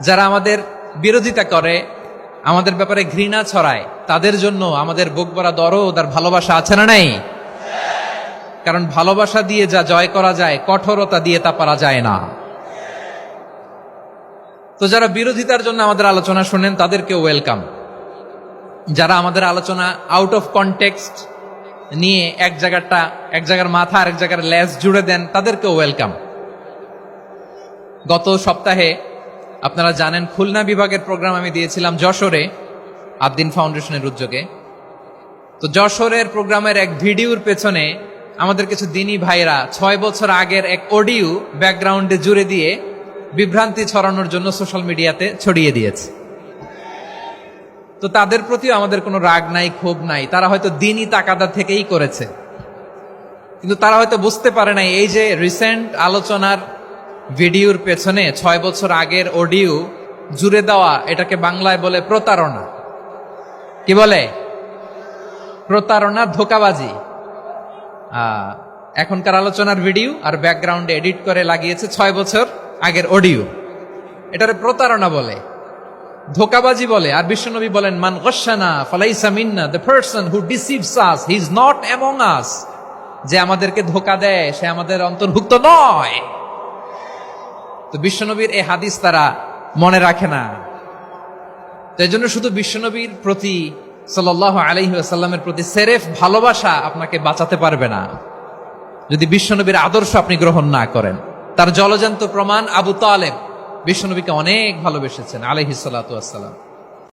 যারা আমাদের বিরোধিতা করে, আমাদের ব্যাপারে ঘৃণা ছড়ায়, তাদের জন্য আমাদের বুক ভরা দরদ আর ভালোবাসা আছে না নাই? কারণ ভালোবাসা দিয়ে যা জয় করা যায়, কঠোরতা দিয়ে তা পারা যায় না। তো যারা বিরোধিতার জন্য আমাদের আলোচনা শুনেন তাদেরকে ওয়েলকাম। যারা আমাদের আলোচনা আউট অফ কনটেক্সট নিয়ে এক জায়গার মাথা আর এক জায়গার লেজ জুড়ে দেন, তাদেরকে ওয়েলকাম। গত সপ্তাহে আপনারা জানেন খুলনা বিভাগের প্রোগ্রাম আমি দিয়েছিলাম যশোরে, আদ্দিন ফাউন্ডেশনের উদ্যোগে। তো যশোরের প্রোগ্রামের এক ভিডিওর পেছনে আমাদের কিছু দিনী ভাইরা 6 বছর আগের এক অডিও ব্যাকগ্রাউন্ডে জুড়ে দিয়ে বিভ্রান্তি ছড়ানোর জন্য সোশ্যাল মিডিয়াতে ছড়িয়ে দিয়েছে। তো তাদের প্রতিও আমাদের কোনো রাগ নাই, ক্ষোভ নাই। তারা হয়তো দিনী তাকাদা থেকেই করেছে, কিন্তু তারা হয়তো বুঝতে পারে নাই এই যে রিসেন্ট আলোচনার ভিডিওর পেছনে 6 বছর আগের অডিও জুড়ে দেওয়া, এটাকে বাংলায় বলে প্রতারণা। কি বলে? প্রতারণা, ধোঁকাবাজি। এখনকার আলোচনার ভিডিও আর ব্যাকগ্রাউন্ডে এডিট করে লাগিয়েছে 6 বছর আগের অডিও। এটারে প্রতারণা বলে, ধোঁকাবাজি বলে। আর বিশ্বনবী বলেন, মান গশানা ফালাইসা মিন্না, the person who deceives us he is not among us. যে আমাদেরকে ধোঁকা দেয় সে আমাদের অন্তর্ভুক্ত নয়। তো বিশ্বনবীর এই হাদিস তারা মনে রাখে না। তো এই জন্য শুধু বিশ্বনবীর প্রতি সাল্লাল্লাহু আলাইহি ওয়াসাল্লামের প্রতি সেরেফ ভালোবাসা আপনাকে বাঁচাতে পারবে না যদি বিশ্বনবীর আদর্শ আপনি গ্রহণ না করেন। তার জলজান্ত প্রমাণ, আবু তালেব বিশ্বনবীকে অনেক ভালোবেসেছেন আলাইহিস সালাতু ওয়াস সালাম।